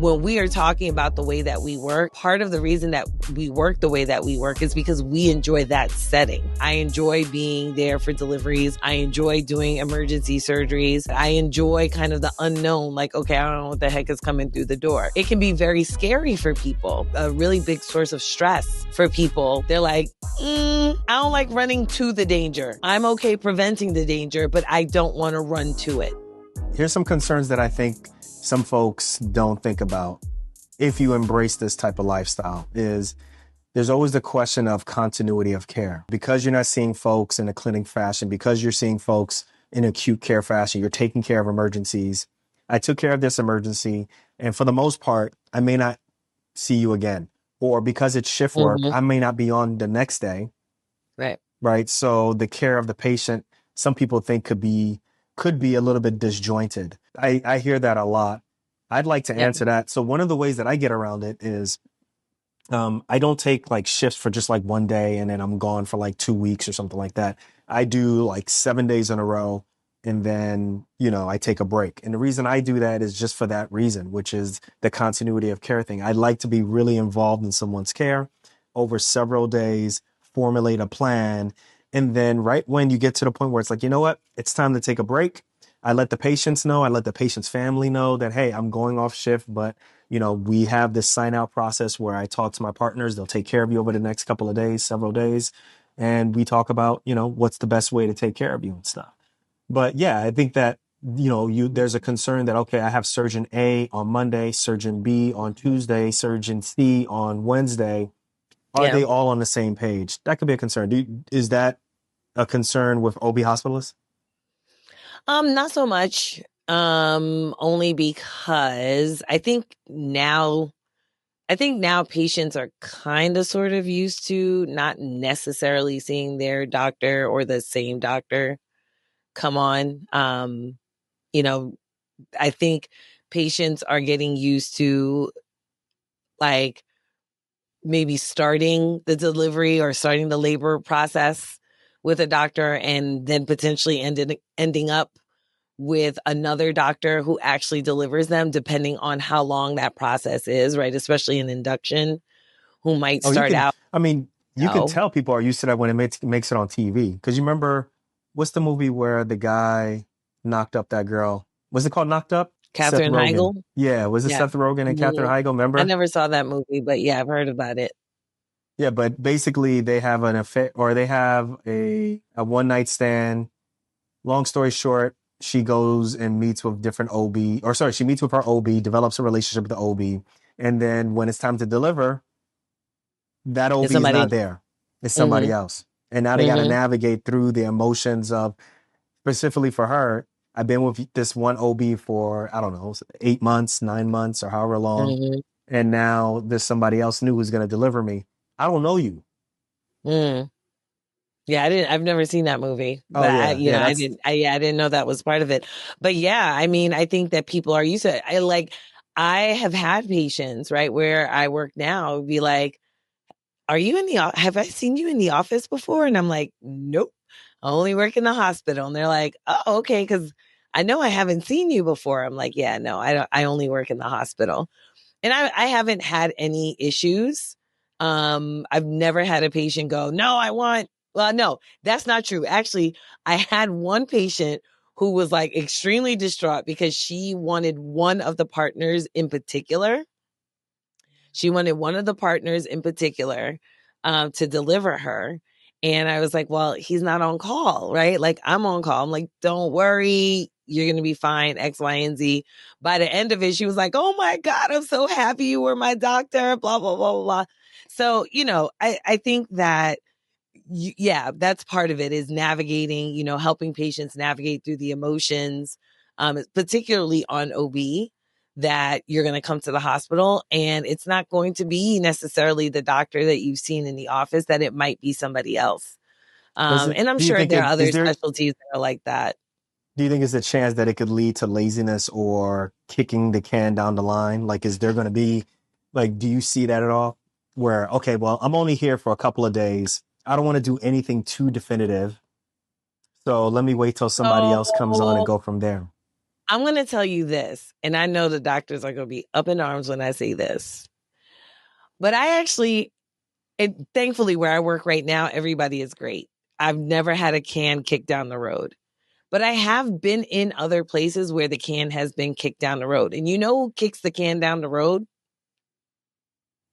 when we are talking about the way that we work, part of the reason that we work the way that we work is because we enjoy that setting. I enjoy being there for deliveries. I enjoy doing emergency surgeries. I enjoy kind of the unknown, like, okay, I don't know what the heck is coming through the door. It can be very scary for people, a really big source of stress for people. They're like, I don't like running to the danger. I'm okay preventing the danger, but I don't want to run to it. Here's some concerns that I think some folks don't think about if you embrace this type of lifestyle is there's always the question of continuity of care. Because you're not seeing folks in a clinic fashion, because you're seeing folks in acute care fashion, you're taking care of emergencies. I took care of this emergency, and for the most part, I may not see you again. Or because it's shift work, I may not be on the next day. Right. So the care of the patient, some people think could be a little bit disjointed. I hear that a lot. I'd like to answer that. So one of the ways that I get around it is I don't take like shifts for just like one day and then I'm gone for like 2 weeks or something like that. I do like 7 days in a row and then, I take a break. And the reason I do that is just for that reason, which is the continuity of care thing. I'd like to be really involved in someone's care over several days, formulate a plan. And then right when you get to the point where it's like, you know what, it's time to take a break. I let the patients know, I let the patient's family know that, hey, I'm going off shift, but we have this sign out process where I talk to my partners. They'll take care of you over the next couple of days, several days. And we talk about, what's the best way to take care of you and stuff. But yeah, I think that, there's a concern that, okay, I have surgeon A on Monday, surgeon B on Tuesday, surgeon C on Wednesday. Are they all on the same page? That could be a concern. Is that a concern with OB hospitalists? Not so much. Only because I think now patients are kind of sort of used to not necessarily seeing their doctor or the same doctor come on. I think patients are getting used to like maybe starting the delivery or starting the labor process with a doctor and then potentially ending up with another doctor who actually delivers them, depending on how long that process is, right? Especially in induction, who might start out. I mean, you can tell people are used to that when it makes it on TV. Because you remember, what's the movie where the guy knocked up that girl? Was it called Knocked Up? Katherine Heigl? Yeah, was it Seth Rogen and Katherine Heigl? Remember? I never saw that movie, but yeah, I've heard about it. Yeah, but basically they have an affair, or they have a one night stand. Long story short, she goes and meets with different OB, she meets with her OB, develops a relationship with the OB. And then when it's time to deliver, that OB is not there. It's somebody else. And now they got to navigate through the emotions of, specifically for her, I've been with this one OB for, I don't know, 8 months, 9 months, or however long. And now there's somebody else new who's going to deliver me. I don't know you. Yeah, I've never seen that movie, but I didn't know that was part of it. But yeah, I mean, I think that people are used to it. I have had patients, right, where I work now be like, have I seen you in the office before? And I'm like, nope, I only work in the hospital. And they're like, oh, okay. Cause I know I haven't seen you before. I'm like, yeah, no, I only work in the hospital. And I haven't had any issues. I've never had a patient go, no, that's not true. Actually, I had one patient who was like extremely distraught because she wanted one of the partners in particular. To deliver her. And I was like, well, he's not on call, right? Like, I'm on call. I'm like, don't worry. You're going to be fine, X, Y, and Z. By the end of it, she was like, oh my God, I'm so happy you were my doctor, blah, blah, blah, blah, blah. So, I think that, that's part of it is navigating, helping patients navigate through the emotions, particularly on OB, that you're going to come to the hospital and it's not going to be necessarily the doctor that you've seen in the office, that it might be somebody else. And I'm sure there are other specialties that are like that. Do you think there's a chance that it could lead to laziness or kicking the can down the line? Like, is there going to be, do you see that at all? Where, okay, well, I'm only here for a couple of days. I don't want to do anything too definitive. So let me wait till somebody else comes on and go from there. I'm going to tell you this, and I know the doctors are going to be up in arms when I say this, but I actually, thankfully, where I work right now, everybody is great. I've never had a can kicked down the road, but I have been in other places where the can has been kicked down the road. And you know who kicks the can down the road?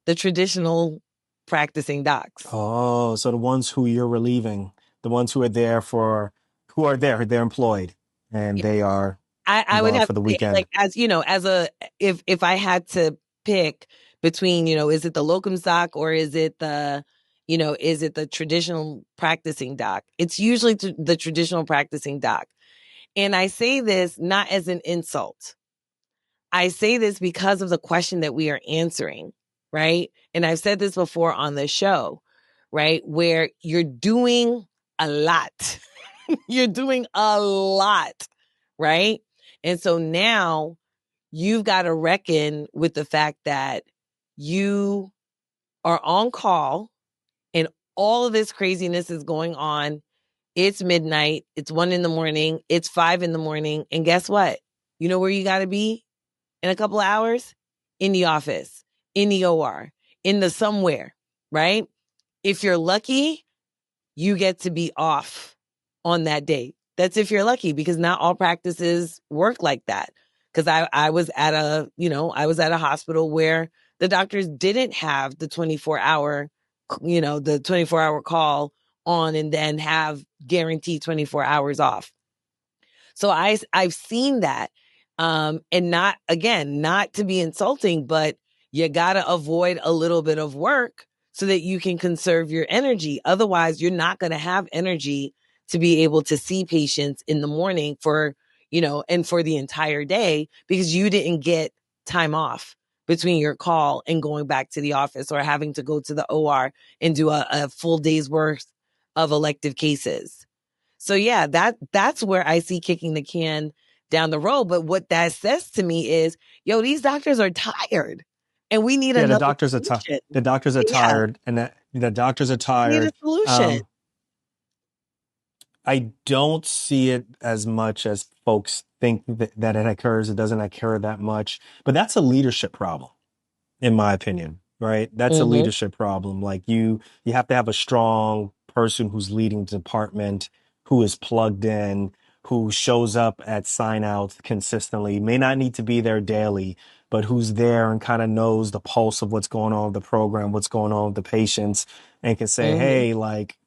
The traditional practicing docs. Oh, so the ones who you're relieving, the ones who are there who are there, they're employed and they are I would gone have for to the say, weekend. like, as you know, as a if I had to pick between, is it the locums doc or is it the traditional practicing doc? It's usually the traditional practicing doc. And I say this not as an insult. I say this because of the question that we are answering, right? And I've said this before on the show, right? Where you're doing a lot. You're doing a lot, right? And so now you've got to reckon with the fact that you are on call and all of this craziness is going on. It's midnight, it's 1 a.m, it's 5 a.m. And guess what? You know where you got to be in a couple of hours? In the office, in the OR, in the somewhere, right? If you're lucky, you get to be off on that day. That's if you're lucky, because not all practices work like that. Because I was at a hospital where the doctors didn't have the 24-hour call on and then have guaranteed 24 hours off. So I've seen that. And not to be insulting, but you got to avoid a little bit of work so that you can conserve your energy. Otherwise, you're not going to have energy to be able to see patients in the morning and for the entire day, because you didn't get time off between your call and going back to the office or having to go to the OR and do a full day's worth of elective cases. So yeah, that's where I see kicking the can down the road. But what that says to me is, yo, these doctors are tired and we need Yeah, the another doctors are solution. the doctors are Yeah, tired and the doctors are we need a tired. solution. Um, I don't see it as much as folks think that it occurs. It doesn't occur that much, but that's a leadership problem, in my opinion, right? That's a Mm-hmm. leadership problem. Like you have to have a strong person who's leading the department, who is plugged in, who shows up at sign outs consistently, may not need to be there daily, but who's there and kind of knows the pulse of what's going on with the program, what's going on with the patients, and can say, Mm-hmm. hey, like,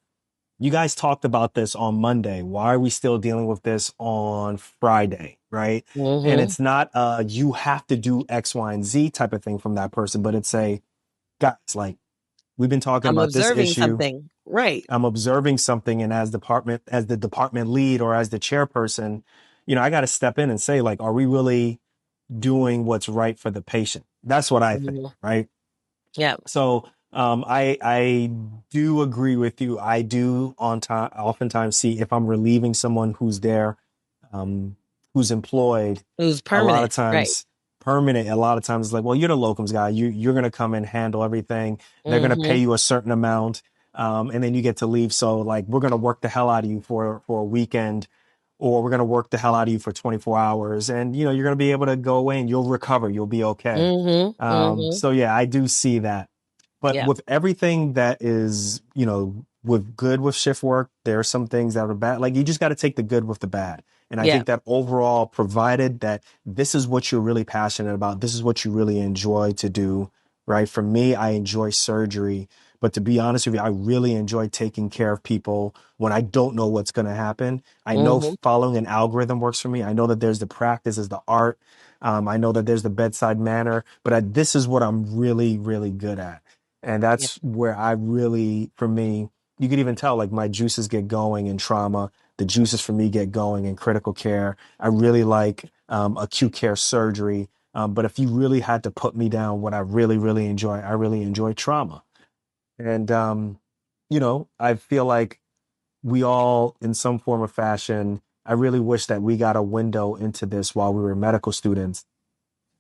you guys talked about this on Monday. Why are we still dealing with this on Friday? Right. And Mm-hmm. it's not you have to do X, Y, and Z type of thing from that person, but it's a guys, like we've been talking I'm about this observing issue. something. Right. I'm observing something, and as the department lead or as the chairperson, I got to step in and say, like, are we really doing what's right for the patient? That's what I think, Mm-hmm. right? Yeah. So I do agree with you. I do on time oftentimes see if I'm relieving someone who's there, um, who's employed. It was A lot of permanent. Right. times permanent. A lot of times it's like, well, you're the locums guy. You're gonna come and handle everything. They're gonna pay Mm-hmm. you a certain amount, and then you get to leave. So like, we're gonna work the hell out of you for a weekend. Or we're going to work the hell out of you for 24 hours and, you're going to be able to go away and you'll recover. You'll be okay. Mm-hmm. Mm-hmm. So yeah, I do see that. But Yeah. with everything that is, with good with shift work, there are some things that are bad. Like you just got to take the good with the bad. And I Yeah. think that overall, provided that this is what you're really passionate about, this is what you really enjoy to do, right? For me, I enjoy surgery. But to be honest with you, I really enjoy taking care of people when I don't know what's going to happen. I know Mm-hmm. following an algorithm works for me. I know that there's the practice, there's the art. I know that there's the bedside manner, but this is what I'm really, really good at. And Yeah. that's where I really, for me, you could even tell like my juices get going in trauma. The juices for me get going in critical care. I really like acute care surgery. But if you really had to put me down, what I really, really enjoy, I really enjoy trauma. And, I feel like we all, in some form or fashion, I really wish that we got a window into this while we were medical students,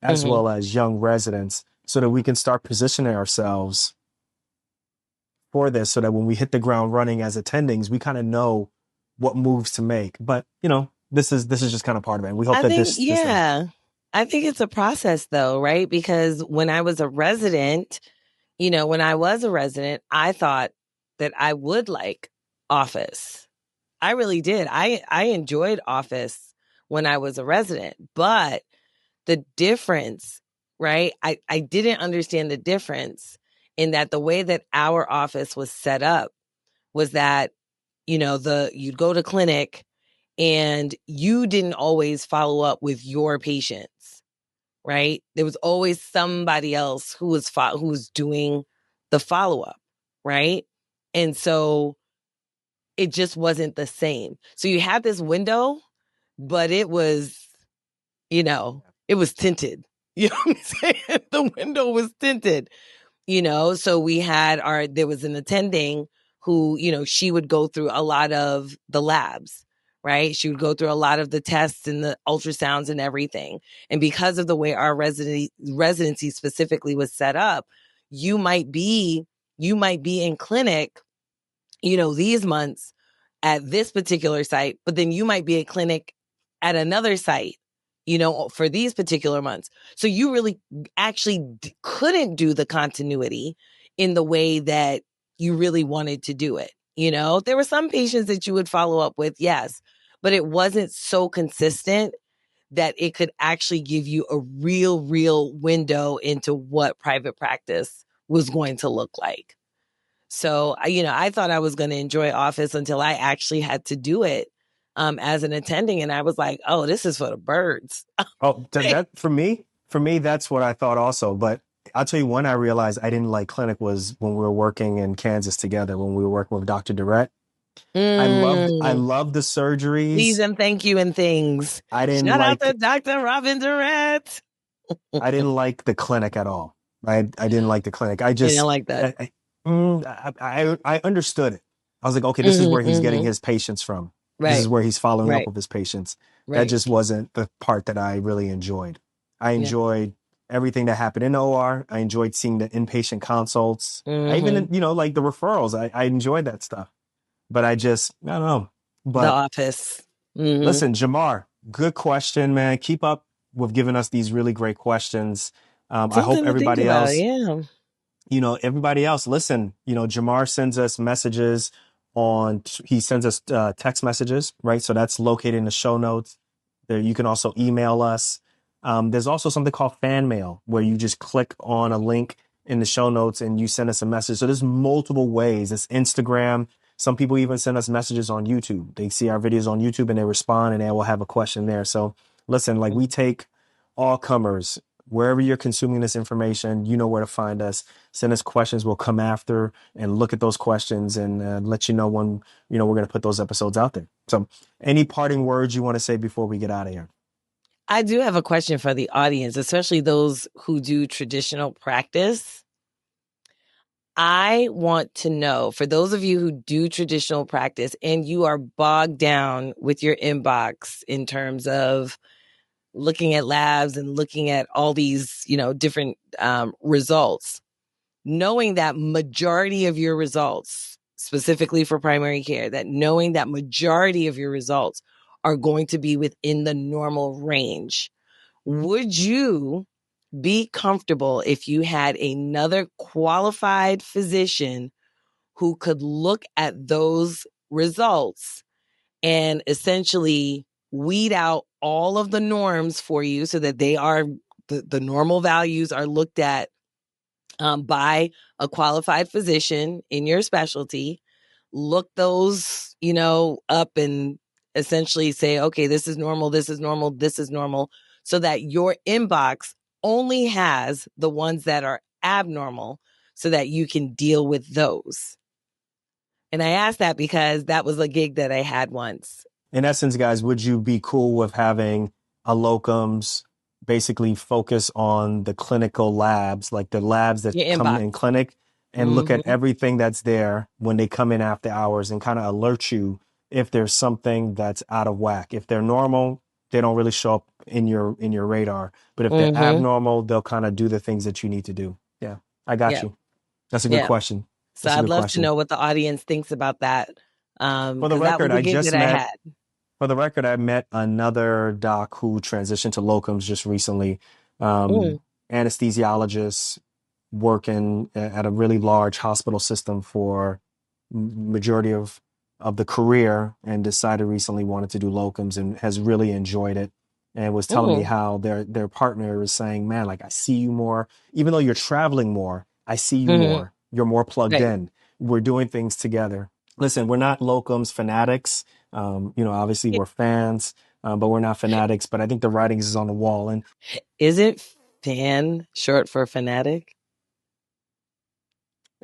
as Mm-hmm. well as young residents, so that we can start positioning ourselves for this so that when we hit the ground running as attendings, we kind of know what moves to make. But, this is just kind of part of it. And we hope I that think, this thing. yeah, I think it's a process though, right? Because when I was a resident, when I was a resident, I thought that I would like office. I really did. I enjoyed office when I was a resident, but the difference, right? I didn't understand the difference in that the way that our office was set up was that, you'd go to clinic and you didn't always follow up with your patients, right? There was always somebody else who was doing the follow up, right? And so it just wasn't the same. So you had this window, but it was tinted. You know what I'm saying? The window was tinted, so there was an attending who, she would go through a lot of the labs, right? She would go through a lot of the tests and the ultrasounds and everything. And because of the way our residency specifically was set up, you might be in clinic, these months at this particular site, but then you might be at clinic at another site, for these particular months. So you really actually couldn't do the continuity in the way that you really wanted to do it. There were some patients that you would follow up with, yes, but it wasn't so consistent that it could actually give you a real window into what private practice was going to look like. So, I thought I was going to enjoy office until I actually had to do it as an attending. And I was like, oh, this is for the birds. Oh, that for me, that's what I thought also. But I'll tell you when I realized I didn't like clinic was when we were working in Kansas together, when we were working with Dr. Durrett. I Mm, loved the please surgeries. and thank you and things. I didn't Shout out to like Dr. Robin Durrett. I didn't like the clinic at all. I didn't like the clinic. I You didn't just like that. I understood it. I was like, okay, this is Hmm, where he's getting hmm. his patients from. This is Right, where he's following up right, with his patients. That right. just wasn't the part that I really enjoyed. I Yeah. enjoyed everything that happened in OR. I enjoyed seeing the inpatient consults. I Hmm. even, like the referrals. I enjoyed that stuff. But I don't know. The But office. Hmm. listen, Jamar, good question, man. Keep up with giving us these really great questions. I hope Something to think everybody about. else Yeah. everybody else, listen, Jamar sends us messages he sends us text messages, right? So that's located in the show notes. There, you can also email us. There's also something called fan mail where you just click on a link in the show notes and you send us a message. So there's multiple ways. It's Instagram. Some people even send us messages on YouTube. They see our videos on YouTube and they respond and they will have a question there. So listen, like we take all comers. Wherever you're consuming this information, you know where to find us. Send us questions. We'll come after and look at those questions and let you know when, we're going to put those episodes out there. So any parting words you want to say before we get out of here? I do have a question for the audience, especially those who do traditional practice. I want to know, for those of you who do traditional practice and you are bogged down with your inbox in terms of looking at labs and looking at all these, different results, knowing that majority of your results, specifically for primary care, that knowing that majority of your results are going to be within the normal range, would you be comfortable if you had another qualified physician who could look at those results and essentially weed out all of the norms for you so that the normal values are looked at by a qualified physician in your specialty, look those, up and essentially say, okay, this is normal, this is normal, this is normal, so that your inbox only has the ones that are abnormal so that you can deal with those. And I asked that because that was a gig that I had once. In essence, guys, would you be cool with having a locums basically focus on the clinical labs, like the labs that Your come inbox. in clinic and look at Mm-hmm. everything that's there when they come in after hours and kind of alert you if there's something that's out of whack. If they're normal, they don't really show up in your radar. But if they're Mm-hmm. abnormal, they'll kind of do the things that you need to do. Yeah, I got Yeah. you. That's a good Yeah. question. So That's a I'd good love to question. know what the audience thinks about that. For the Because that was record, a I gig just that I met had. For the record, I met another doc who transitioned to locums just recently. Mm, Anesthesiologist working at a really large hospital system for majority of the career, and decided recently wanted to do locums and has really enjoyed it, and was telling me mm, how their partner is saying, man, like I see you more, even though you're traveling more, I see you mm. more. You're more plugged Right. in. We're doing things together. Listen, we're not locums fanatics. Obviously we're fans, but we're not fanatics. But I think the writings is on the wall. And Isn't fan short for fanatic?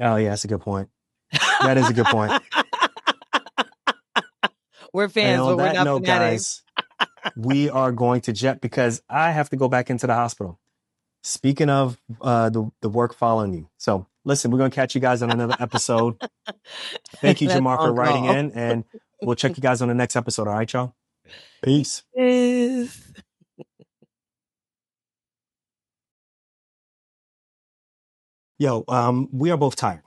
oh yeah, that's a good point. That is a good point. We're And fans, on but we're that not note, fanatics. guys, we are going to jet because I have to go back into the hospital. Speaking of the work following you. So listen, we're gonna catch you guys on another episode. Thank you, That's Jamar, for on writing call. in, and we'll check you guys on the next episode. All right, y'all. Peace. Yes. Yo, we are both tired.